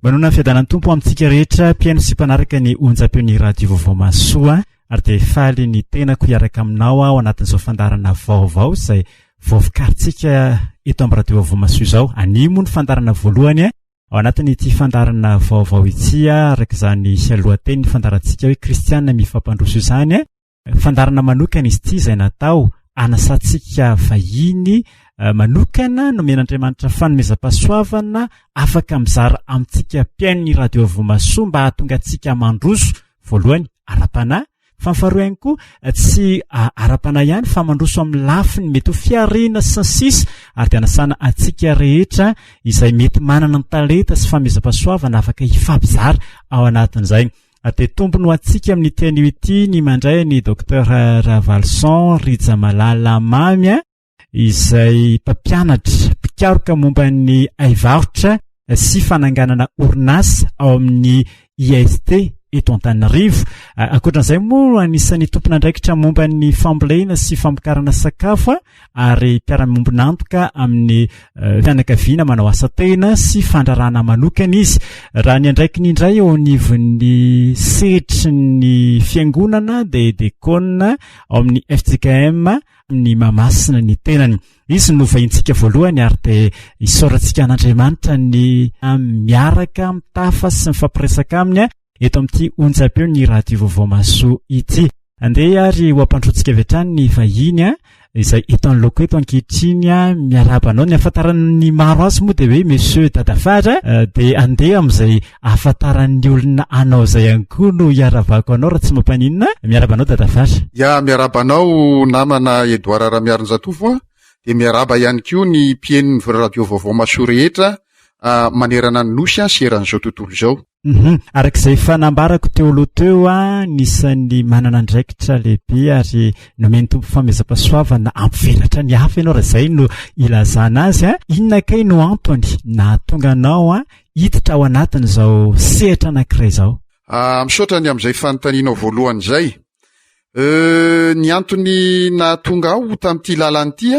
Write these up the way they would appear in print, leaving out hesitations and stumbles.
Manona ny fiadanan'ny tompo amintsika rehetra mpiaino sy mpanaraka ny onjam-peon'ny radio vaovao masoa ary dia faly ny tenako hiaraka aminao ao anatin'izao fandarana vaovao izay voafikarintsika eto amin'ny radio vaovao masoa izao. Animo ny fandarana voalohany ao anatin'ity fandarana vaovao ity araka izany lohateny fandarantsika hoe kristianina mifampandroso izany fandarana manokana izy ity izay natao anasantsika vahiny manokana nomen'Andriamanitra fanomezam-pahasoavana afaka mizara amintsika mpiain'ny radio vaovao masoa mba hahatonga antsika mandroso voalohany ara-panahy fa ny faharoa ihany koa tsy ara-panahy ihany fa mandroso amin'ny lafiny mety ho fiarina sy ny sisa ary dia anasana antsika rehetra izay mety manana ny talenta sy fanomezam-pahasoavana afaka hifampizara ao anatin'izay. Dia tompony ho antsika amin'ny teny ity ny mandray ny Dr Ravalson Rijamalala Mamy izay mpampianatra mpikaroka momba ny aivarotra sy fananganana orinasa ao amin'ny IST eto Antananarivo. Ankoatran'izay moa anisan'ny tompona andraikitra momba ny fambolena sy famokarana sakafo ary mpiara-miombonantoka amin'ny fianakaviana manao asa tena sy fandrarana manokana izy. Raha ny andraikiny indray eo anivon'ny setry ny fiangonana dia dekona ao amin'ny FJKM ny mamasina ny tenany. Izy no vahintsika voalohany ary dia isaorantsika an'Andriamanitra ny miaraka mitafa sy mifampiresaka aminy eto amin'ity onjam-peo ny radio vaovao masoa ity. Andeha ary ho ampandrotsika avy hatrany ny vahiny izay eto an'loko eto ankehitriny miarabanao ny ahafantaran'ny maro azy moa dia hoe monsieur Dadafara dia andeha amin'izay ahafantaran'ny olona anao izay ihany koa no hiaravako anao raha tsy mampanina. Miarabanao Dadafara. Ya miarabanao namana Edouard Ramiarinjatofo dia miaraba ihany koa ny mpien'ny radio vaovao masoa rehetra manerana ny nosy sy eran'izao tontolo izao. Arak'izay fanambarako teo aloha teo nisan'ny manana andraikitra lehibe ary nomeny tompo fanomezam-pahasoavana ampivelatra ny hafa ianao raha izay no ilazana azy inona kay no antony na tonga anao hiditra ao anatin'izao sehatra anankiray izao? Misaotra ny amin'izay fanontanianao voalohany izay. Ny antony na tonga aho tamin'ity lalanyity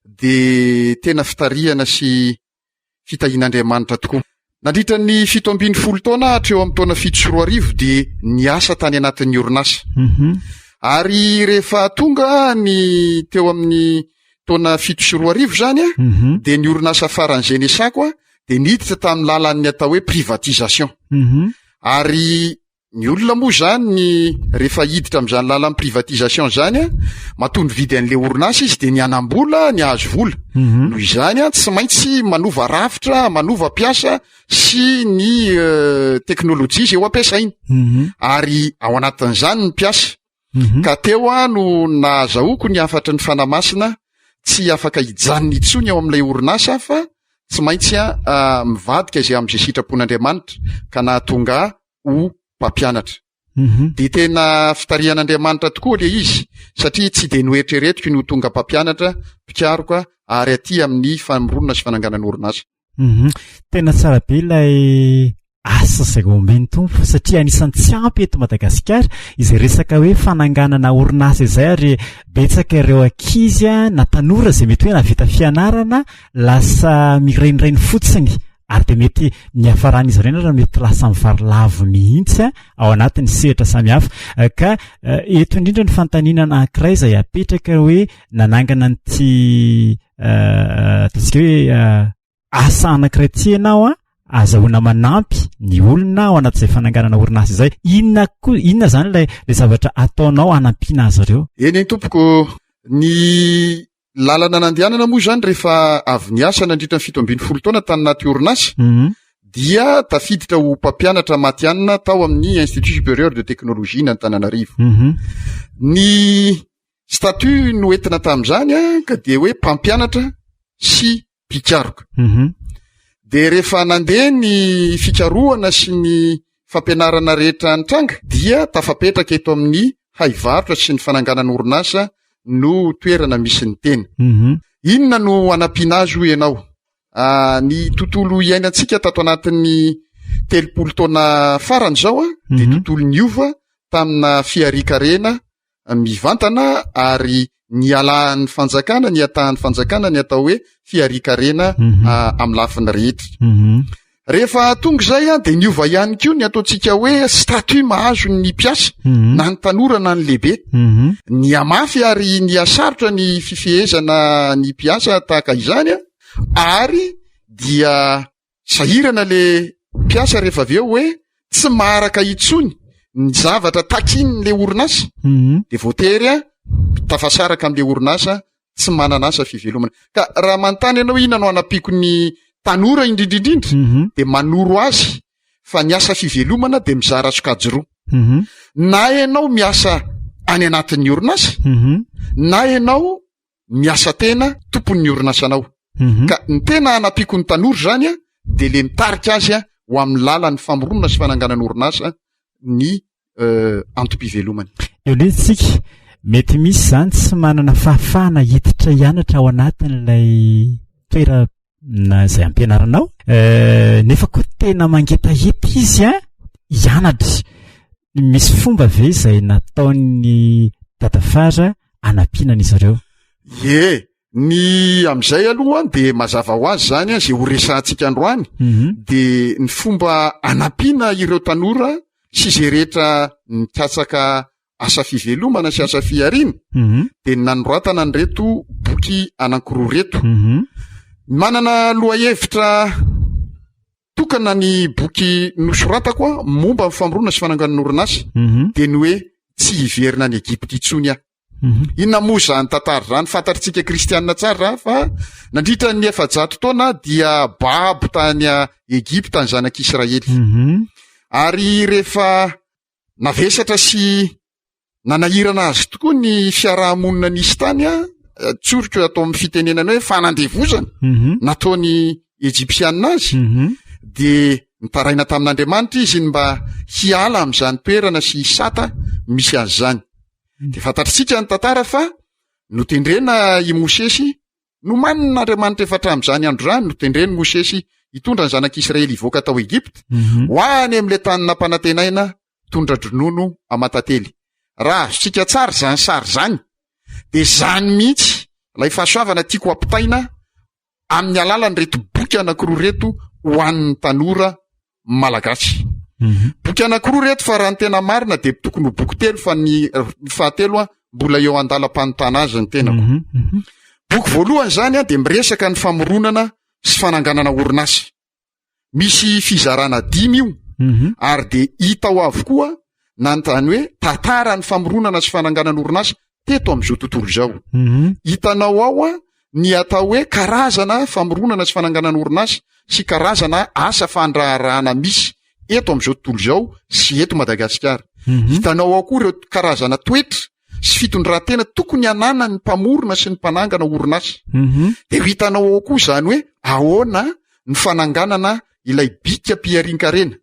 dia tena fitarihana sy fitahian'Andriamanitra tokoa. Nandritra ny 17 taona hatreo amin'ny taona 7 dia niasa tany anatin'ny orinasa. Ary rehefa tonga ny teo amin'ny taona 7 zany dia ny orinasa faran'izay nesako dia niditra tamin'ny lalan'ny atao hoe privatisation. Ary ny olona moa zany rehefa hiditra amin'izany lalan'ny privatisation zany mahatonga vidy an'ilay orinasa izy dia ny anam-bola ny hazo vola. Noho izany tsy maintsy manova rafitra, manova piasa sy ny teknôlôjia izay ho ampiasainy. Ary ao anatin'izany ny piasa. Ka teo no nahazahoako ny afatry ny fanamasina tsy afaka hijanona intsony ao amin'ilay orinasa fa tsy maintsy mivadika izay amin'izay sitrapon'Andriamanitra ka nahatonga ho mpampianatra. Dia tena fitarihan'Andriamanitra tokoa ilay izy satria tsy dia noeritreretiko ny ho tonga mpampianatra mpikaroka ary aty amin'ny famoronana sy fananganana orinasa. Tena tsara be ilay asa izay omeny tompo satria anisan'ny tsy ampy eto Madagasikara izay resaka hoe fananganana orinasa izay ary betsaka ireo ankizy na tanora izay mety hoe navita fianarana lasa mirenireny fotsiny ary dia mety ny hafaran'izy ireny raha mety lasa mivarilavo mihitsy ao anatin'ny sehatra samihafa. Ka eto indrindra ny fanontaniana anankiray izay apetraka hoe nanangana nyty ataontsika hoe asa anankiray ty ianao azahoana manampy ny olona ao anatin'izay fananganana orinasa izay. Inona zany ilay zavatra ataonao hanampiana azy ireo? Eny tompoko, ny lalana nandehanana moa zany rehefa avy niasa nandritra ny 17 taona tany anaty orinasa dia tafiditra ho mpampianatra matianina tao amin'ny Institut Supérieur de Technologie na Antananarivo. Ny statut no entina tamin'izany ka dia hoe mpampianatra sy mpikaroka. Dia rehefa nandeha ny fikarohana sy ny fampianarana rehetra nitranga dia tafapetraka eto amin'ny haivarotra sy ny fananganana orinasa no toerana misy ny tena. Inona no anampiana azy ho ianao? Ny tontolo iainantsika tato anatin'ny 30 taona farany zao dia tontolo niova tamina fiarikarena mivantana ary ny alahan'ny fanjakana, ny atahan'ny fanjakana ny atao hoe fiarikarena amin'ny lafiny rehetra. Rehefa tonga zay a de niova ihany koa ny ataontsika hoe statut mahazo ny mpiasa na ny tanora na ny lehibe. Ny amafy ary ny asarotra ny fifehezana ny mpiasa tahaka izany a, ary dia sahirana le mpiasa rehefa avy eo hoe tsy maharaka itsony ny zavatra takiny le orinasa de voatery a tafasaraka am'le orinasa tsy manana asa fivelomana. Ka raha manontany ianao ina no anapiako ny tanora indrindrindrindra de manoro azy fa ny asa fivelomana de mizara sokajy roa. Na ianao miasa any anatin'ny orinasa na ianao miasa tena tompon'ny orinasanao. Ka ny tena anapiako ny tanora zany a de le mitarika azy a ho amin'ny lalan'ny famoronana sy fananganana orinasa ny antom-pivelomany. Eo letsika mety misy zany tsy manana fahafahana hiditra hianatra ao anatin'ilay toera na zay ampianaranao, nefa koa tena mangetaheta izy a hianatra. Misy fomba ve izay nataon'ny dadafara anampiana izy ireo? Ny am'izay aloha de mazava ho azy zany a zay ho resantsika androany de ny fomba anampiana ireo tanora sy zay rehetra nikatsaka asa fivelomana sy asa fiarina de nanoratana an'ireto boky anankiroa reto. Manana lohahevitra tokana ny boky nosoratako a momba ny famorona sy fananganana orinasa de ny hoe tsy hiverina ny Egypta itsony a. Inona moa zany tantara zany fantatritsika kristianina tsara fa nandritra ny 700 taona dia babo tany Egypta ny zanak'Israely. Ary rehefa navesatra sy nanahirana azy tokoa ny fiarahamonina nisy tany a, tsorika atao amin'ny fitenenana hoe fanandevozana nataony Egyptianina azy, de nitaraina tamin'Andriamanitra izy mba hiala amin'izany toerana sy hisata misy azy zany. De fantatritsika ny tantara fa notendrena i Mosesy, no manin'Andriamanitra efa hatramin'izany andro zany notendreny Mosesy hitondra ny zanak'Israely hivoaka tao Egypta ho any amin'le tany nampanantenaina tondra dronono amatately. Raha azontsika tsara zany sary zany de zany mihitsy lay fahasoavana tiako ampitaina amin'ny alalany reto boky anankiroa reto ho an'ny tanora malagasy. Boky anankiroa reto fa raha ny tena marina de tokony ho boky telo fa ny fahatelo a mbola eo andalam-panotana azy ny tenako. Boky voalohany zany a de miresaka ny famoronana sy fananganana orinasa. Misy fizarana 5 io ary de hita ao avokoa nantany hoe tantara ny famoronana sy fananganana orinasa teto amin'izao tontolo izao. Hitanao ao a ny atao hoe karazana famoronana sy fananganana orinasa sy karazana asa fandraharahana misy eto amin'izao tontolo izao sy eto Madagasikara. Hitanao ao koa ireo karazana toetra sy fitondrantena tokony hanana ny mpamorona sy ny mpanangana orinasa. De hitanao ao koa zany hoe ahoana ny fananganana ilay bika piarin-karena.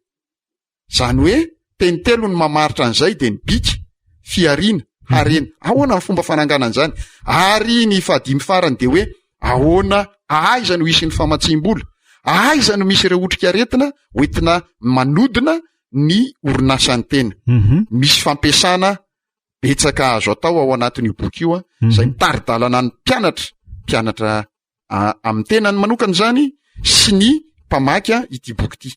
Zany hoe tenitelo ny mamaritra an'izay de ny bika, fiarina, harena. Ahoana ny fomba fananganana an'izany? Ary ny fahadimy farany de hoe ahoana aiza no isy ny famatsiam-bola, aiza no misy ireo otrikaretina hoentina manodina ny orinasan'ny tena. Misy fampiasana betsaka azo atao ao anatin'io boky io a, zay mitari-dalana ny mpianatra amin'ny tenany manokana zany sy ny mpamaky ity boky ity.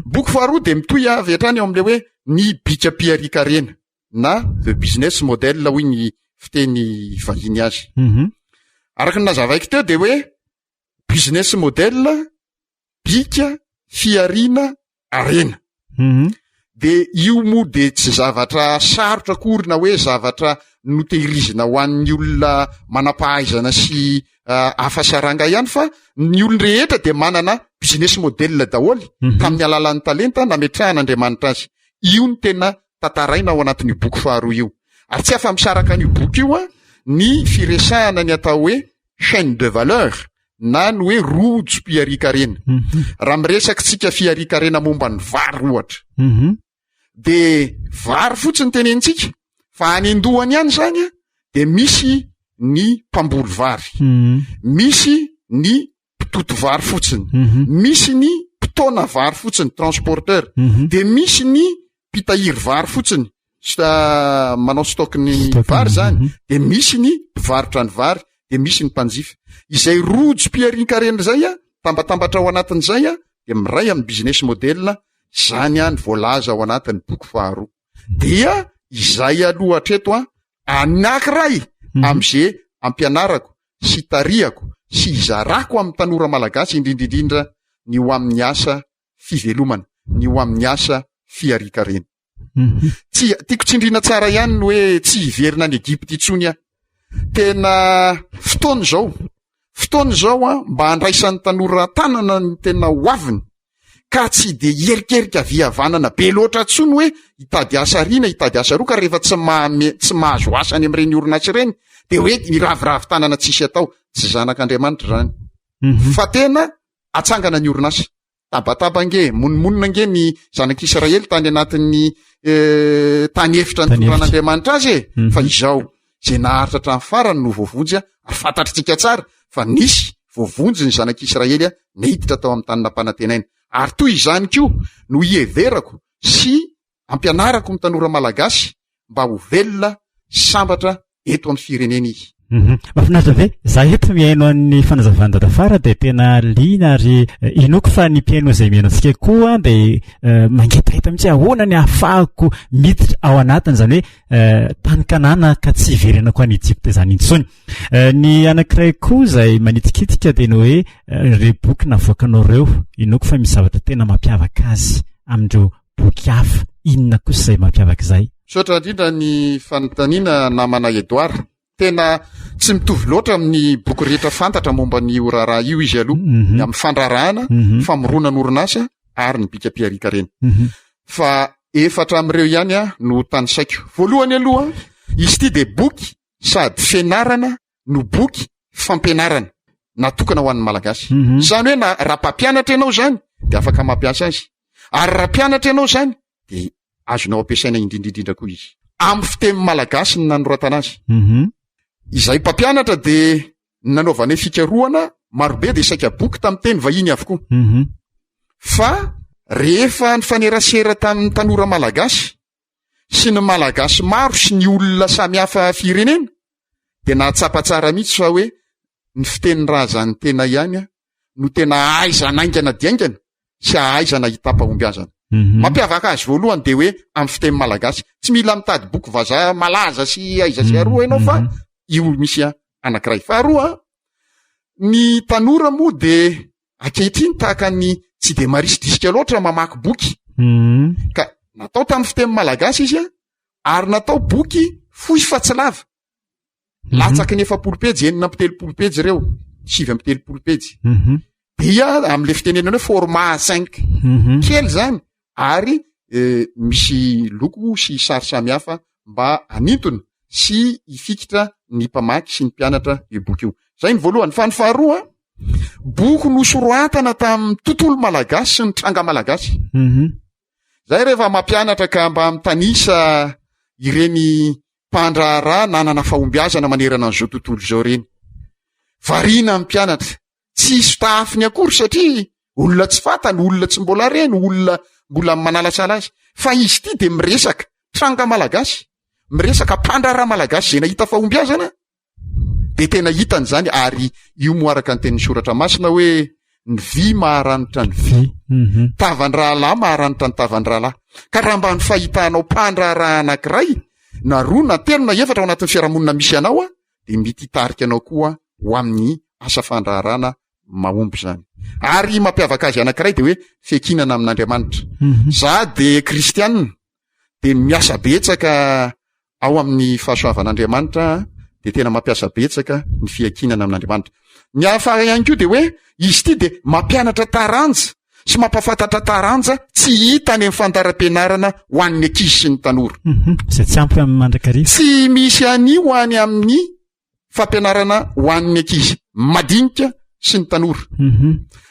Boky faharoa de mitohy avy hatrany eo amin'le hoe ny bika piarikarena na the business model hoy ny fiteny vahiny azy. Araka ny nazavaiko teo de hoe business model, bika, fiarina, arena. De io moa de tsy zavatra sarotra akory na hoe zavatra notehirizina ho an'ny olona manampahaizana sy afasaranga ihany fa ny olona rehetra de manana business model daholo tamin'ny alalan'ny talenta nametrahan'Andriamanitra azy. Io ny tena tantaraina ao anatin'io boky faharoa io. Ary tsy afa-misaraka an'io boky io a ny firesahana ny atao hoe chaîne de valeur na ny hoe rojo piarikarena. Raha miresaka tsika fiarikarena momba ny vary ohatra. De vary fotsiny tenentsika fa any Andohany ihany zany a de misy ny mpamboly vary, misy ny mpitoto vary fotsiny, misy ny mpitaona vary fotsiny transporteur, de misy ny mpitahiry vary fotsiny manao stockny vary zany, de misy ny mpivarotra ny vary, de misy ny mpanjifa. Izay rojo piarin-karena zay a tambatambatra ao anatin'izay a de miray amin'ny business model zany any voalaza ao anatin'ny boky faharoa dia izay aloha hatreto anankiray am'izay ampianarako sy tariako sy izarako amin'ny tanora malagasy indrindrindrindra ny ho amin'ny asa fivelomana ny ho amin'ny asa fiarikarena. Tsy tiako tsindrina tsara ihany ny hoe tsy hiverina any Egypte itsony tena fotoana zao mba handraisan'ny tanora tanana ny tena hoaviny ka tsy de herikerika viavanana be loatra tsony hoe hitady asa rina hitady asa roa ka rehefa tsy mahazo asany amin'ireny orinasa ireny de hoe miraviravy tanana tsisy atao tsy zanak'Andriamanitra zany. Fa tena atsangana ny orinasa tabatabangge monimonina nge ny zanak'Israely tany anatin'ny tany efitra ny toran'Andriamanitra azy fa izao zay naharitra hatramin'ny farany no voavonjy ary fantatritsika tsara fa nisy voavonjy ny zanak'Israely nahiditra tao amin'ny tany nampanantenaina ary toy izany koa no hiheverako sy ampianarako ny tanora malagasy mba ho velona sambatra eto amin'ny firenena izy. Mahafinaritra ve za eto miaino an'ny fanazavana dadafara de tena liana ary inoko fa ny mpiaino izay miaino antsika koa de mangetaheta mihitsy ahoana ny ahafahako miditra ao anatiny zany hoe tany Kanana ka tsy hiverenako any Egypte zany intsony. Ny anankiray koa izay manitikitika de ny hoe re boky navoakanareo inoko fa misy zavatra tena mampiavaka azy amindreo boky hafa inona kosa izay mampiavaka izay? Sotra indrindra ny fanontaniana namana Edouard tena tsy mitovy loatra amin'ny boky rehetra fantatra momba ny orara io izy aloha ny amin'ny fandrarahana famorona ny orinasa ary ny bika mpiarikarena fa efatra amin'ireo ihany no tanisaiko. Voalohany aloha izy ity de boky sady fianarana no boky fampianarana natokana ho an'ny malagasy zany hoe raha mpampianatra ianao zany de afaka mampiasa azy ary raha mpianatra ianao zany de azonao ampiasaina indrindrindrindra koa izy amin'ny fiteny malagasy ny nanoratana azy. Izay mpampianatra de nanaovana fikarohana marobe de saika boky tamin'ny teny vahiny avokoa. Fa rehefa ny fanerasera tamin'ny tanora malagasy sy ny malagasy maro sy ny olona samihafa firenena de nahatsapa tsara mihitsy fa hoe ny fiteny razany tena ihany no tena aizana aingana diaingana sy ahaizana hitapahombiazana. Mampiavaka azy voalohany de hoe amin'ny fiteny malagasy tsy mila mitady boky vazaha malaza sy aiza sy aroa ianao fa io misy anankiray. Faharoa ny tanora moa de ankehitriny tahaka ny tsy de marisodisika loatra mamaky boky ka natao tamin'ny fiteny malagasy izy ary natao boky fohy fa tsy lava latsaky ny 9 pejy 9 pejy ireo 7 pejy dia amin'le fitenenana hoe format 5 kely zany ary misy loko sy sary samihafa mba anintona sy ifikitra ny mpamaky sy ny mpianatra io boky io. Zay ny voalohany. Fa ny faharoa boky nosoratana tamin'ny tontolo malagasy sy ny tranga malagasy. Zay rehefa mampianatra ka mba mitanisa ireny mpandraharaha nanana fahombiazana manerana an'izao tontolo zao reny. Variana amin'ny mpianatra tsy sotafiny akory satria olona tsy fantany, olona tsy mbola reny, olona mbola manalasala azy. Fa izy ity de miresaka tranga malagasy, miresaka mpandraharaha malagasy zay nahita fahombiazana de tena hitany zany ary io moaraka ny tenin'ny soratra masina hoe ny vy maharanitra ny vy, tavan-drahalahy maharanitra ny tavan-drahalahy. Ka raha mba ny fahitanao mpandraharaha anankiray na roa na telo na efatra ao anatin'ny fiarahamonina misy anao de mety hitarika anao koa ho amin'ny asa fandraharana mahomby zany. Ary mampiavaka azy anankiray de hoe fekinana amin'Andriamanitra. Za de kristianina de miasa betsaka ao amin'ny fahasoavan'Andriamanitra de tena mampiasa betsaka ny fiakinana amin'Andriamanitra. Ny hafa ihany koa de hoe izy ity de mampianatra taranja sy mampafantatra taranja tsy hita any amin'ny fandaram-pianarana ho an'ny ankizy sy ny tanora. Zay tsy ampy amin'ny mandrakariva. Tsy misy anio any amin'ny fampianarana ho an'ny ankizy madinika sy ny tanora.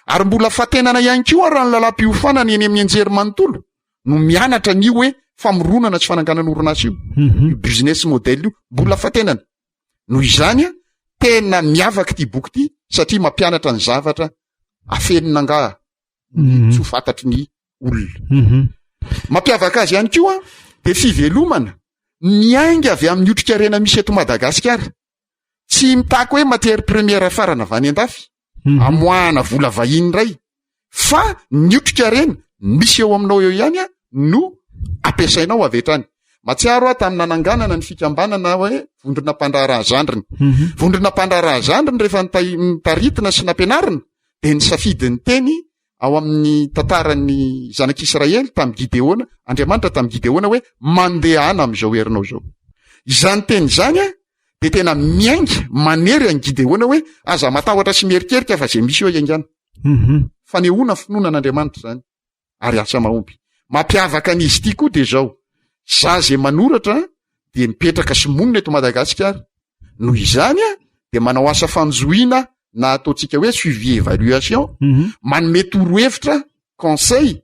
Ary mbola fatenana ihany koa raha ny lalam-piofanana eny amin'ny anjery manontolo no mianatra an'io hoe famoronana sy fananganana orinasa io. Business model io mbola fatenana. Noho izany tena miavaka ity boky ity satria mampianatra ny zavatra afenina angaha tsy ho fantatry ny olona. Mampiavaka azy ihany koa de fivelomana miainga avy amin'ny otrikarena misy eto Madagasikara. Tsy mitako hoe matière première farana avy any an-dafy amoahana vola vahiny ray fa niotrika reny misy eo aminao eo ihany no ampiasainao avetrany. Matsiaro tamin'ny nananganana ny fikambanana hoe vondrona mpandraraha zandriny. Vondrona mpandraraha zandriny rehefa nitaritina sy nampianarina de ny safidiny teny ao amin'ny tantaran'ny zanak'Israely tamin'ny Gideona, Andriamanitra tamin'ny Gideona hoe mandehana amin'izao herinao zao. Izany teny zany de tena miainga manery any Gideona hoe aza matahotra sy mierikerika fa zay misy eo iangana. Fanehoana finoanan'Andriamanitra zany ary asa mahomby. Mampiavaka an'izy ity koa de zao. Za zay manoratra de mipetraka sy monina eto Madagasikara. Noho izany de manao asa fanjoina na ataontsika hoe suivi évaluation, manome torohevitra, conseil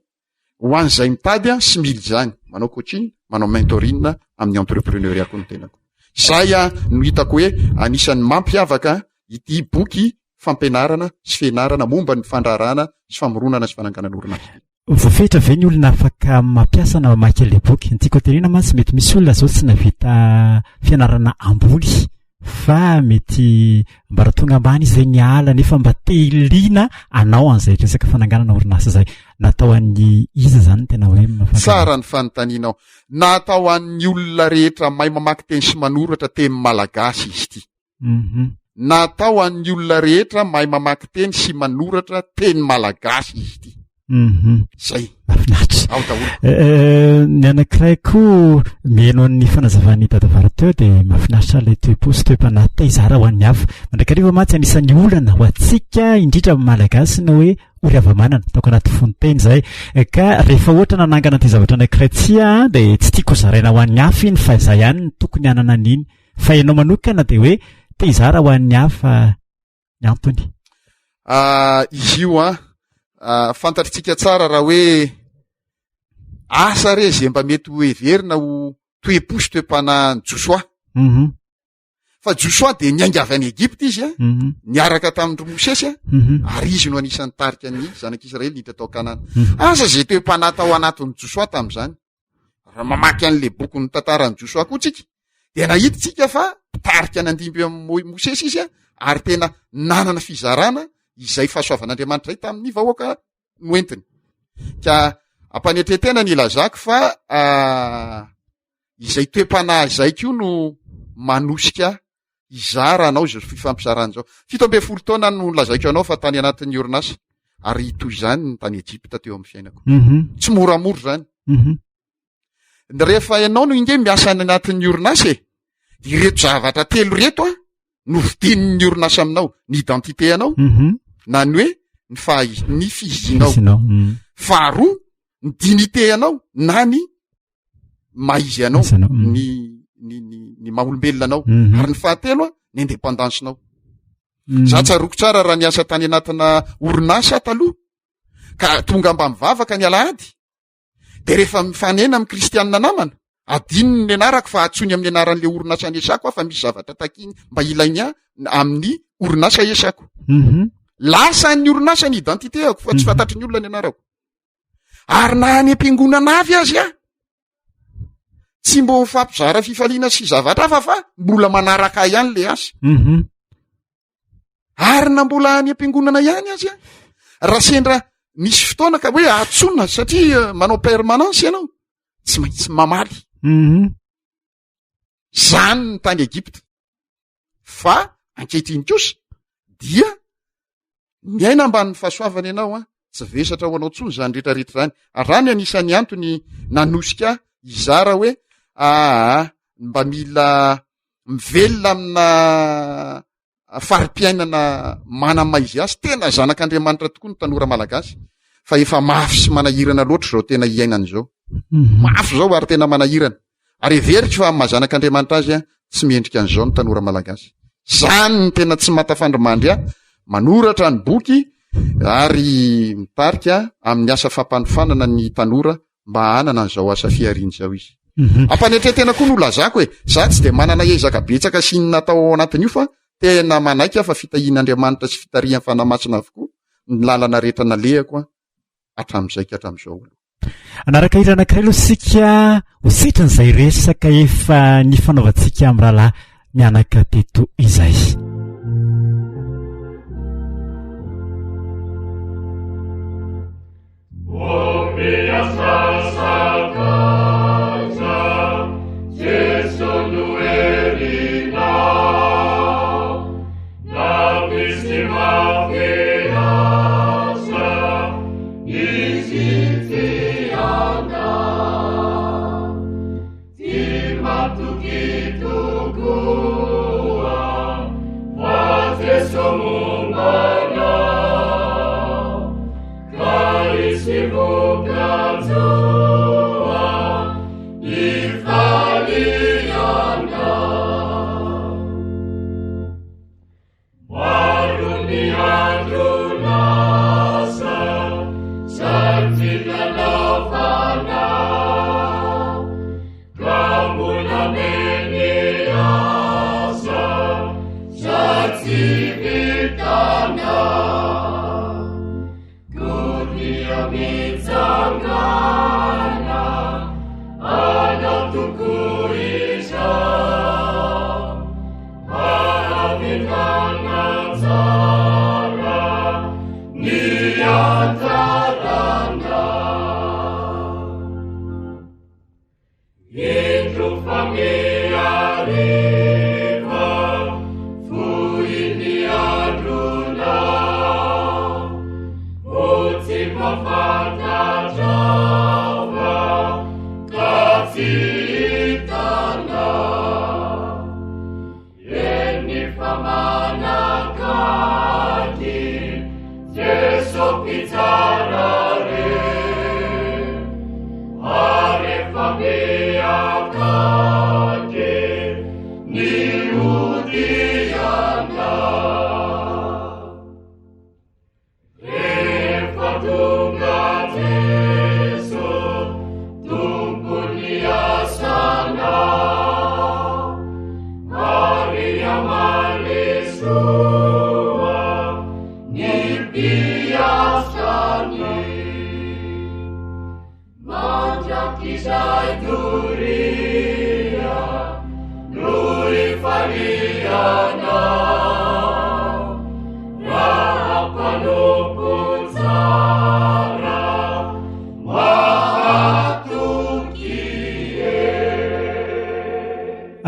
ho an'izay mitady sy mily zany. Manao coaching, manao mentoring amin'ny entrepreneuria koa ny tenako. Zay no hitako hoe anisan'ny mampiavaka ity boky fampianarana sy fianarana momba ny fandrarana sy famoronana sy fananganana orinasa. Voafetra ve ny olona afaka mampiasa na mamaky le boky? Ny tiako tenena mantsy mety misy olona zao tsy navita fianarana amboly fa mety mba tonga ambany izay ny ala nefa mba telina anao an'izay resaka fananganana orinasa zay. Natao an'ny iza zany tena hoe tsara ny fanontanianao. Natao an'ny olona rehetra mahay mamaky teny sy manoratra teny malagasy izy ity. Natao an'ny olona rehetra mahay mamaky teny sy manoratra teny malagasy izy ity. Zay mafinatra. Ny anankiray koa mihaino ny fanazavany dadavara teo de mafinatra ilay toe-posy toe-panahy taizara ho an'ny hafa. Mandrakariva mantsy anisan'ny olana ho antsika indrindra malagasy na hoe ory hava-manana taoko anaty fontaine zay. Ka rehefa ohatra nanangana ty zavatra anankiray tsia de tsy tiako zaraina ho an'ny hafa iny fa izay ihany tokony hanana an'iny. Fa ianao manokana de hoe taizara ho an'ny hafa ny antony. Izy io fantatritsika tsara raha hoe asa re zay mba mety ho everina ho toe-posy toe-panahy Joshua. Fa Joshua de niainga avy any Egypte izy niaraka tamin'ny Mosesy ary izy no anisan'ny tarika ny zanak'Israely niditra tao Kanana. Asa zay toe-panahy tao anatin'ny Joshua tamin'izany. Raha mamaky an'le boky ny tantaran'ny Joshua koa tsika de nahititsika fa tarika nandimby amin'ny Mosesy izy ary tena nanana fizarana izay fahasoavan'Andriamanitra zay tamin'ny vahoaka noentiny. Ka ampanetretena ny ilazako fa izay toe-panahy zay koa no manosika izara anao zay fifampizarana zao. 17 taona no lazaiko anao fa tany anatin'ny orinasa ary toy izany ny tany Egypta teo amin'ny fiainako. Tsy moramora zany. Rehefa ianao no inge miasa any anatin'ny orinasa ireto zavatra telo reto no vidin'ny orinasa aminao, ny identité anao, na ny hoe ny fizinao. Faharoa, ny dignité anao na ny maizy anao, ny maha-olombelona anao, ary ny fahatelo ny indépendance anao. Za tsaroko tsara raha niasa tany anatina orinasa taloha ka tonga mba mivavaka ny alahady de rehefa mifanena amin'ny kristianina namana adininy anarako fa atsony amin'ny anaran'le orinasa anesako fa misy zavatra takiny mba ilainy amin'ny orinasa esako. Lasa ny orinasa ny identité ako fa tsy fantatry ny olona ny anarako. Ary na any am-piangonana avy azy tsy mbo fampizara fifaliana sy zavatra hafa fa mbola manaraka ihany le asa. Ary na mbola any am-piangonana ihany azy raha sendra misy fotoana ka hoe atsona satria manao permanence ianao tsy maintsy mamaly. Zany ny tany Egypta. Fa ankehitriny kosa dia miaina ambany fahasoavana ianao tsy vesatra ho anao tsony zany rehetrarehetra zany. Arany anisan'ny antony nanosika izara hoe mba mila mivelona amina farim-piainana mana-maizy azy tena zanak'Andriamanitra tokoa ny tanora malagasy fa efa mafy sy manahirana loatra zao tena iainana zao. Mafy zao ary tena manahirana. Ary everitra fa mazanak'Andriamanitra azy tsy miendrika an'izao ny tanora malagasy. Zany ny tena tsy matafandrimandry manoratra ny boky ary mitarika amin'ny asa fampanofanana ny tanora mba hanana an'izao asa fiariany zao izy. Ampanetretena koa no lazako za tsy de manana ezaka betsaka sy natao ao anatin'io fa tena manaiky fa fitahian'Andriamanitra sy fitarihan'ny fanamasina avokoa ny lalana rehetra nalehako hatramin'izay ka hatramin'izao. Anaraka hira anankiray aloha sika ho sitran'izay resaka efa ny fanaovantsika amin'ny rahalahy mianaka teto izay.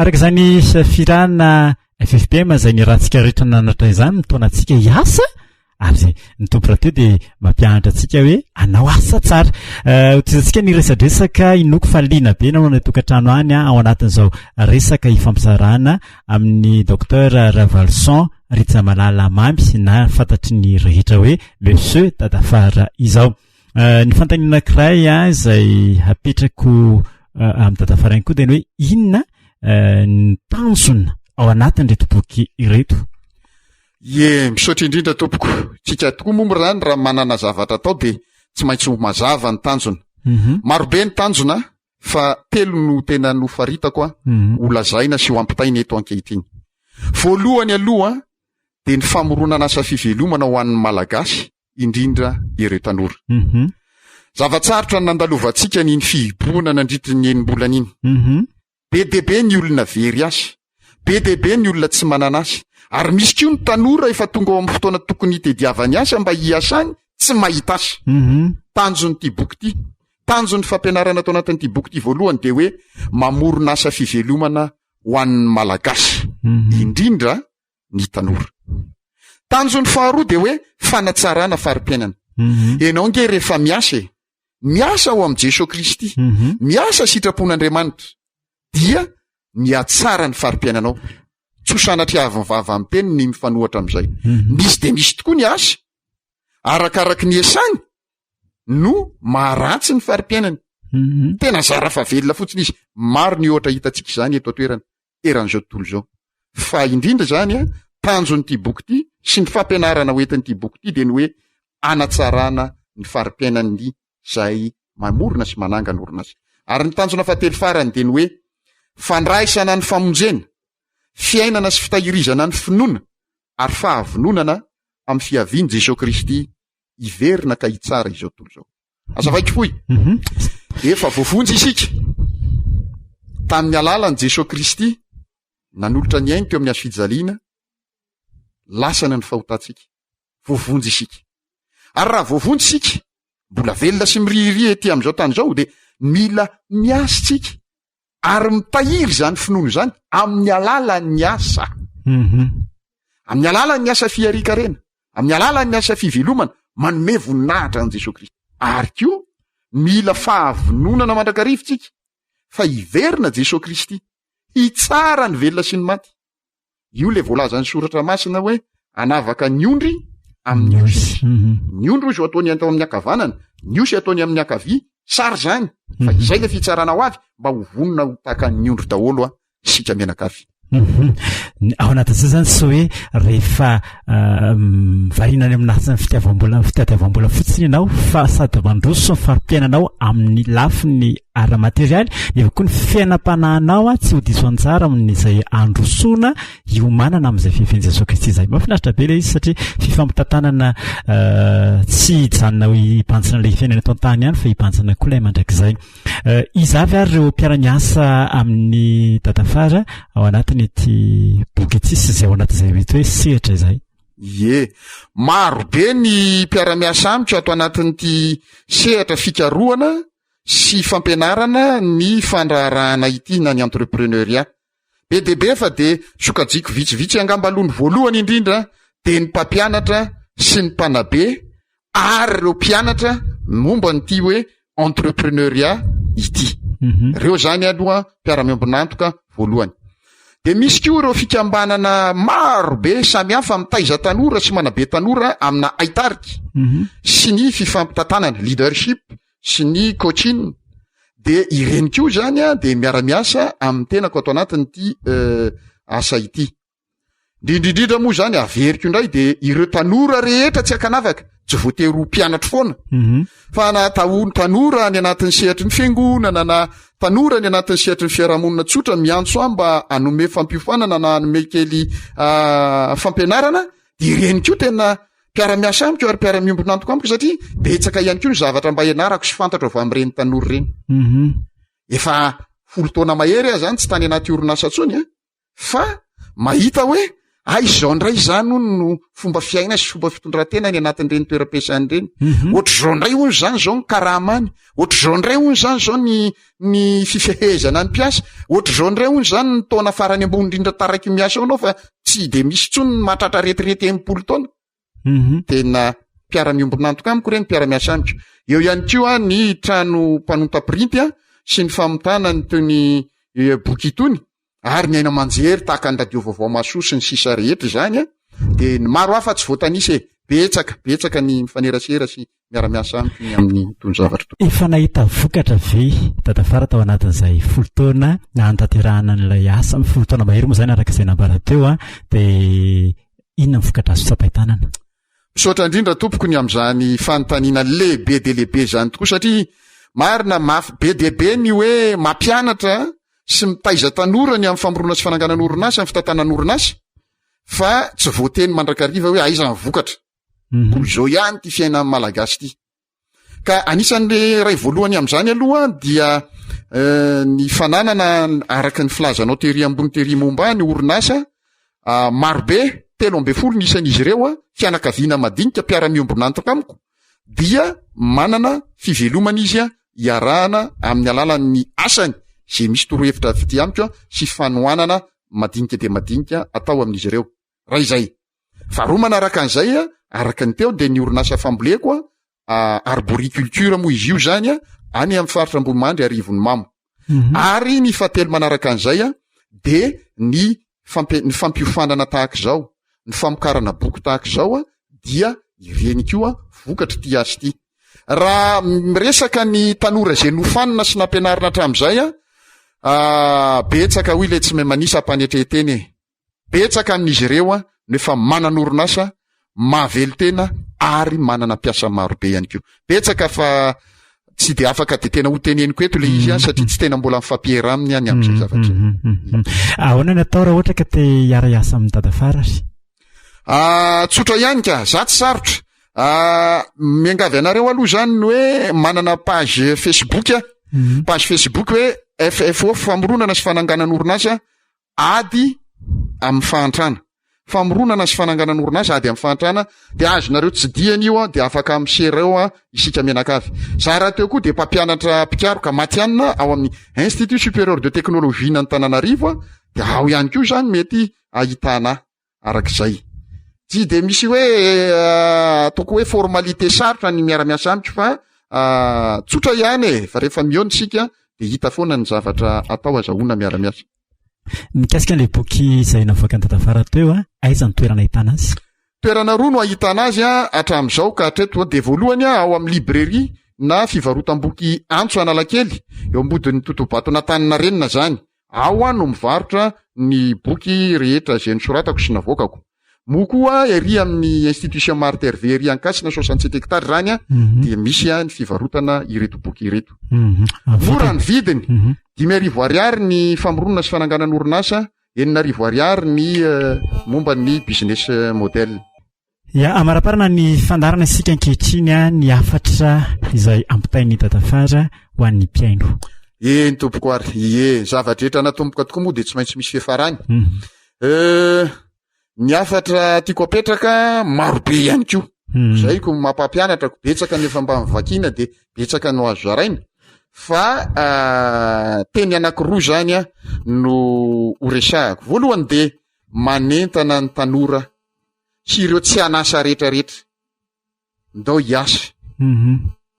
araka zany firana FFPM zay ny rahantsika rehetra nanatra izany mitaonantsika hiasa ary ny tompora teo dia mampianatra antsika hoe anao asa tsara. Hotizatsika ny resadresaka inoko faliana be nanao ny tokantrano any ao anatin'izao resaka ifampisarana amin'ny docteur Ravalson Ritsamalala Mamy na fantatry ny rehetra hoe monsieur Dadafara izao. Ny fantaniana kiray izay apetrako amin'ny Dadafara ihany koa dia hoe inona ny tanjona ao anatin'reto boky ireto. Misaotra indrindra tompoko, tsika tokoa moa rany raha manana zavatra atao dia tsy maintsy ho mazava ny tanjona. Marobe ny tanjona fa telo no tena nofaritako ho lazaina sy ho ampitaina eto ankehitriny. Voalohany aloha dia ny famoronana asa fivelomana ho an'ny malagasy indrindra ireo tanora. Zavatsarotra nandalovantsika ny fihiboana nandritra ny enim-bolana iny. Be debe ny olona very azy, be debe ny olona tsy manana azy, ary misy koa ny tanora efa tonga ao amin'ny fotoana tokony hitadiavany asa mba hiasany tsy mahita azy. Tanjon'ity boky ity, tanjon'ny fampianarana atao anatin'ity boky ity voalohany dia hoe mamorona asa fivelomana ho an'ny malagasy indrindra ny tanora. Tanjon'ny faharoa dia hoe fanatsarana fari-piainana. Ianao nge rehefa miasa ao amin'i Jesosy Kristy, miasa sitrapon'Andriamanitra dia miatsara ny fari-piainanao. Tsy ho sanatry avy mivava amin'ny teny ny mifanohatra amin'izay. Misy dia misy tokoa ny asa arakaraky ny esany no maharatsy ny fari-piainany. Tena zara fa velona fotsiny izy. Maro ny ohatra hitantsika izany eto an-toerana eran'izao tontolo izao. Fa indrindra zany tanjon'ity boky ity sy ny fampianarana hoentin'ity boky ity dia ny hoe anatsarana ny fari-piainan'ny izay mamorona sy manangana orinasa. Ary ny tanjona fahatelo farany dia ny hoe fandraisana ny famonjena, fiainana sy fitahirizana ny finoana ary fahavinonana amin'ny fiaviany Jesosy Kristy iverina ka hitsara izao tontolo izao. Azavaiko foy. Efa voavonjy isika tamin'ny alalan'i Jesosy Kristy nanolotra ny ainy teo amin'ny hazo fijaliana, lasana ny fahotantsika. Voavonjy isika. Ary raha voavonjy isika, mbola velona sy mirihirihy ety amin'izao tany izao dia mila miasa tsika ary mitahiry zany finono zany amin'ny alalan'ny asa. Amin'ny alalan'ny asa fiarikarena, amin'ny alalan'ny asa fivelomana, manome voninahitra an' Jesosy Kristy. Ary koa mila fahavinonana mandrakarivotsika fa hiverina Jesosy Kristy hitsara ny velona sy ny maty. Io le voalaza ny soratra masina hoe anavaka ny ondry amin'ny osy. Ny ondry ozy ataony atao amin'ny ankavanana, ny osy ataony amin'ny ankavia, sary zany. Fa izay le fitsarana ho avy mba ho vonona ho tahaka ny ondry daholo sika menakavy. Ao anatin'izay zany sy hoe rehefa varinany amin'ny fitiavam-bola fotsiny ianao fa sady mandroso ny fari-piainanao amin'ny lafiny ara-materialy, eo koa ny fiainam-panahinao tsy ho diso antsara amin'izay androsoana iomanana amin'izay fiavian'i Jesosy Kristy izay. Mahafinaritra be ilay izy satria fifampitantanana tsy hijanona hipantsina ilay fiainana eto an-tany ihany fa hipantsina koa ilay mandrakizay. Izavy ary ireo mpiara-miasa amin'ny Dadafara ao anatin'ity boky ity sy izay ao anatin'izay reto hoe sehatra izay. Maro be ny mpiara-miasa amiko ato anatin'ity sehatra fikarohana sy fampianarana ny fandraharahana ity na ny entrepreneuria. Be deabe fa de sokajiko vitsivitsy angamba aloha ny voalohany indrindra de ny mpampianatra sy ny mpanabe ary reo mpianatra momba nyty hoe entrepreneuria ity. Reo zany aloha mpiara-miombonantoka voalohany. De misy koa ireo fikambanana maro be samy hafa mitaiza tanora sy manabe tanora amina aitarika sy ny fifampitantanana leadership sy ny coaching. De ireny koa zany de miara-miasa amin'ny tenako ato anatin'ity asa ity. Indrindrindrindra moa zany averiko indray de ireo tanora rehetra tsy ankanavaka tsy voatery ho mpianatra foana fa na tanora ny anatin'ny sehatry ny fiangonana na tanora ny anatin'ny sehatry ny fiarahamonina tsotra miantso mba hanome fampiofanana na hanome kely fampianarana. De ireny koa tena mpiara-miasa amiko ary mpiara-miombonantoka amiko satria betsaka ihany koa ny zavatra mba ianarako sy fantatro avy amin'ireny tanora reny. Efa 10 taona mahery aho zany tsy tany anaty orinasa tsony fa mahita hoe izao ndray zany no fomba fiaina sy fomba fitondratena ny anatin'ireny toeram-piasany reny. Ohatr'izao ndray hono zany zao ny karamany, ohatr'izao ndray hono zany zao ny fifehezana ny mpiasa, ohatr'izao ndray hono zany ny taona farany ambony indrindra taraky miasa anao fa tsy de misy tsony ny mahatratra retirety 10 taona. Tena mpiara-miombonantoka amiko reny, mpiara-miasa amiko. Eo ihany koa ny trano mpanota-printy sy ny famotana ny tony boky itony ary ny aina manjery tahaka ny radio vaovao maso sy ny sisa rehetra zany de ny maro hafa tsy voatanisy betsaka ny mifanerasera sy miara-miasa amiko ny amin'ny tony zavatra. Efa nahita vokatra ve dadafara tao anatin'izay 10 taona na antanterahana n'ilay asa 10 taona mahery moa zany araka izay nambara teo de inona ny vokatra azo tsapahitanana? Misaotra indrindra tompoko ny am'izany fanontaniana lehibe de lehibe zany tokoa satria marina mafy be deabe ny hoe mampianatra sy mitaiza tanora ny amin'ny famorona sy fananganana orinasa amin'ny fitantanana orinasa fa tsy voateny mandrakariva hoe aiza ny vokatra. Zao ihany ty fiainan'ny malagasy ty. Ka anisan'le ray voalohany am'izany aloha dia ny fananana araka ny filazanao tery ambony tery momba ny orinasa marobe 13 nisan'izy ireo fianakaviana madinika mpiara-miombonantoka amiko dia manana fivelomana izy iarahana amin'ny alalan'ny asany zay misy torohevitra vity amiko sy fanoanana madinika de madinika atao amin'izy ireo. Raha izay. Faharoa manaraka an'izay araka ny teo de ny orinasa famboleko arboriculture moa izy io zany any amin'ny faritra Ambomandry Arivon'ny Mamo. Ary ny fahatelo manaraka an'izay de ny fampiofanana tahaka zao, ny famokarana boky tahaka zao dia ireny koa vokatra ty asy ty. Raha miresaka ny tanora zay nofanina sy nampianarina hatramin'izay betsaka hoy le tsy manisa ampanetreteny betsaka amin'izy ireo nefa manana orinasa mavelo tena ary manana mpiasa maro be ihany koa. Betsaka fa tsy de afaka de tena ho teneniko eto le izy satria tsy tena mbola mifampiera aminy any amin'izay zavatra. Ahoana ny atao raha ohatra ka te hiara-iasa amin'ny dadafara? Tsotra ihany ka, za tsy sarotra. Miangavy anareo aloha zany hoe manana page Facebook page Facebook hoe FFO famoronana sy fananganana orinasa ady amin'ny fahantrana. Famoronana sy fananganana orinasa ady amin'ny fahantrana de azonareo tsy diany io de afaka misereo isika menakavy. Za raha teo koa de mpampianatra mpikaroka matianina ao amin'ny Institut Supérieur de Technologie n'Antananarivo de ao ihany koa zany mety ahitana arak'izay. Tsy de misy hoe toko hoe formalité sarotra ny miara-miasa amiko fa tsotra ihany fa rehefa mihaona sika de hita foana ny zavatra atao azahoana miara-miasa. Mikasika an'ilay boky izay navoaka ny dadafara teo aiza ny toerana ahitana azy? Toerana roa no ahitana azy hatramin'izao ka hatreto de voalohany ao amin'ny librairie na fivarotam-boky Antso Analakely eo ambodin'ny Totobato n'Antaninarenina zany. Ao no mivarotra ny boky rehetra zay nosoratako sy navoakako. Mo koa ery amin'ny institution Martyr Very Ankasina 67 hectares zany de misy ny fivarotana ireto boky ireto. Mora ny vidiny. 5,000 ariary ny famoronana sy fananganana orinasa, 9,000 ariary ny momba ny business model. Ya amaraparana ny fandarana isika ankehitriny ny afatra izay ampitain'ny dadafara ho an'ny mpiaino. Ny tompoko ary zavatra natomboka tokoa moa de tsy maintsy misy fiafarany. Ny afatra tiako apetraka maro be ihany koa. Zay ko mampampianatra betsaka nefa mba mivakina de betsaka no azo zaraina. fa teny anankiroa zany a no horesahako. Voalohany de manentana ny tanora sy ireo tsy anasa rehetrarehetra ndao hiasa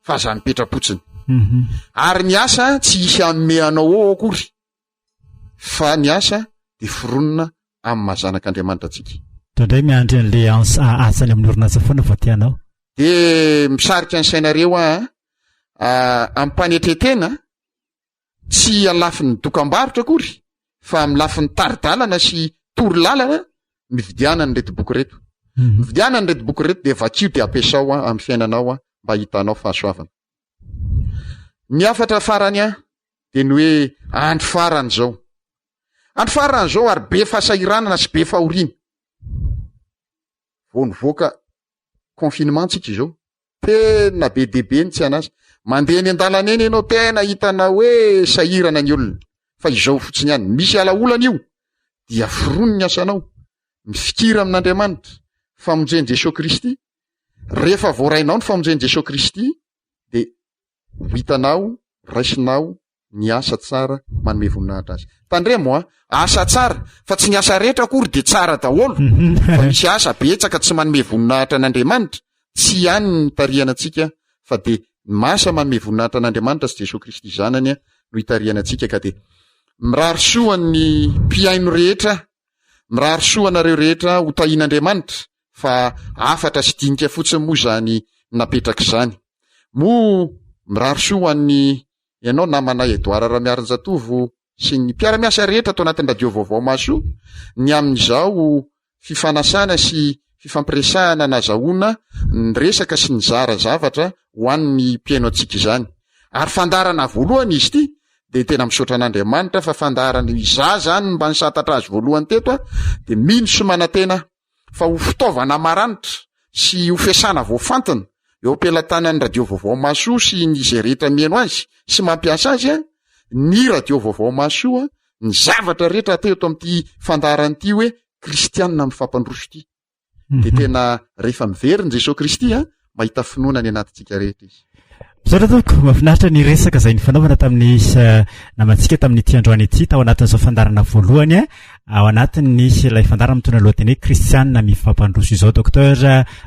fa za mipetrapotsiny ary ny asa tsy isy amme anao ao akory fa ny asa de fironona amin'ny mahazanak'Andriamanitra antsika. Tondray miandry an'le asany amin'ny orinasa foana fa tianao de misarika ny sainareo amin'ny mpanetretena tsy alafin'ny dokam-barotra akory fa amin'ny lafin'ny taridalana sy tory lalana mividiana ny reto boky reto. Mividiana ny reto boky reto de vakio de ampiasao amin'ny fiainanao mba hitanao fahasoavana. Ny afatra farany de ny hoe andro farany zao. Andro farany zao ary be fahasahiranana sy be fahoriana. Vao nivoaka confinement tsika izao. Tena be debe ny tsy anazy. Mandeha ny andalana eny ianao tena hitanao hoe sahirana ny olona. Fa izao fotsiny ihany. Misy alaolana io dia firono ny asanao. Mifikira amin'Andriamanitra. Famonjeny Jesosy Kristy. Rehefa voarainao ny famonjeny Jesosy Kristy de hitanao, raisinao ny asa tsara manome voninahitra azy. Tandremo asa tsara fa tsy ny asa rehetra akory de tsara daholo. Fa misy asa betsaka tsy manome voninahitra an'Andriamanitra. Tsy ihany ny tarihana antsika fa de masa manome voninahitra an'Andriamanitra sy Jesosy Kristy zanany no hitariana antsika ka de mirary soa ny mpiaino rehetra, mirary soa nareo rehetra ho tahin'Andriamanitra fa afatra sy dinika fotsiny moa zany napetraka izany. Mo mirary soa ny ianao namanay Edouard Ramiarinjatovo sy ny mpiara-miasa rehetra atao anatin'ny radio vaovao mahasoa ny amin'izao fifanasana sy fifampiresahana nazahoana ny resaka sy ny zara zavatra ho an'ny mpiaino antsika izany. Ary fandarana voalohany izy ity de tena misaotra an'Andriamanitra fa fandarana iza zany mba nisatatra azy voalohany teto de mino somanatena fa ho fitaovana maranitra sy ho fiasana voafantina eo ampelantanan'ny radio vaovao mahasoa sy ny izay rehetra mihaino azy sy mampiasa azy ny radio vaovao mahasoa ny zavatra rehetra teto amin'ity fandaran'ity hoe kristianina amin'ny fampandroso ity. De tena rehefa miveriny Jesosy Kristy mahita finoana ny anatintsika rehetra izy. Misaotra toko, mahafinaritra ny resaka izay nifanaovana tamin'ny namantsika tamin'ity androany ity tao anatin'izao fandarana voalohany ao anatin'ny ilay fandarana mitondra lohateny hoe kristianina mifampandroso izao. Docteur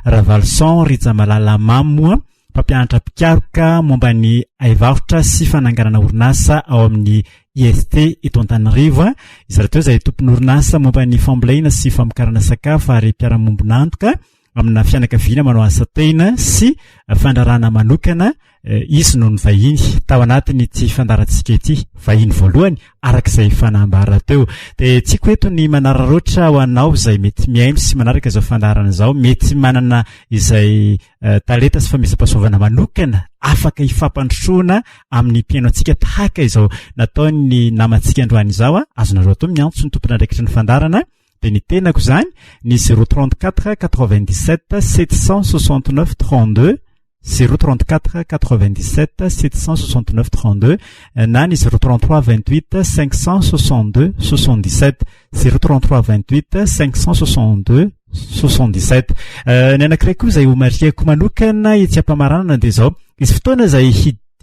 Ravalson Rijamalala Mamo, mpampianatra mpikaroka momba ny aivarotra sy fananganana orinasa ao amin'ny IST eto Antananarivo. Izy rahateo izay tompon'ny orinasa momba ny fambolena sy famokarana sakafo ary mpiara-mombonantoka amina fianakaviana manao asa tena sy fandrarana manokana. Izy no ny vahiny tao anatiny ity fandarantsika ity, vahiny voalohany arak'izay fanambara teo. De tsika eto ny manararoatra ho anao izay mety miaino sy manaraka izao fandarana izao, mety manana izay talenta sy fametsam-pahasoavana manokana afaka hifampandrosoana amin'ny mpiaino antsika tahaka izao nataony namantsika androany izao azonareo atao miantso ny tompona andraikitry ny fandarana. De ny tenako zany ny 034 97 769 32 034 97 769 32 na ny 033 28 562 77 033 28 562 77. Ny anankiray koa izay ho mariako manokana etsy ampamaranana de zao izy fotoana izay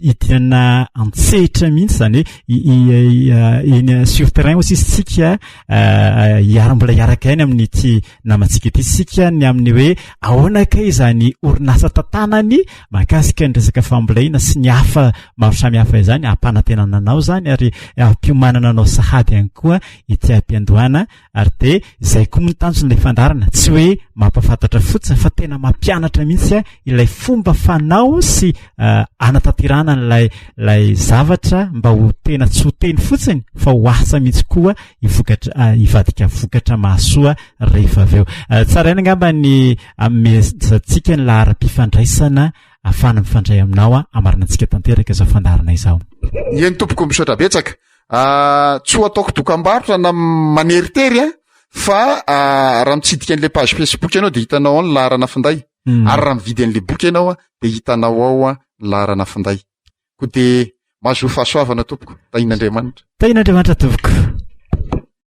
hidinana antsehitra mihitsy zany hoe sur terrain aussi sika mbola hiaraka ihany amin'ny ity namantsika ity sika ny amin'ny hoe ahoana kay izany orinasa tantanany mahakasika ny resaka fambolena sy ny hafa maro samihafa izany ampanantenana anao zany ary ampiomanana anao sahady ihany koa ity ampiandohana ary de izay koa mitanjona ilay fandarana tsy hoe mampafantatra fotsiny fa tena mampianatra mihitsy ilay fomba fanao sy anatanterana lay zavatra mba ho tena tsy ho teny fotsiny fa ho asa mihitsy koa hivadika vokatra mahasoa rehefa avy eo. Tsara ina angamba ny amezatsika ny lahara-pifandraisana afana mifandray aminao amarina antsika tanteraka izao fandarana izao. Eny tompoko misaotra betsaka. Tsy ho ataoko dokam-barotra na maneritery fa raha mitsidika an'le page Facebook ianao de hitanao ao ny laharana finday. Ary raha mividy an'le boky ianao de hitanao ao ny laharana finday. Ko de mahazo fahasoavana tompoko. Tahin'Andriamanitra. Tahin'Andriamanitra tompoko.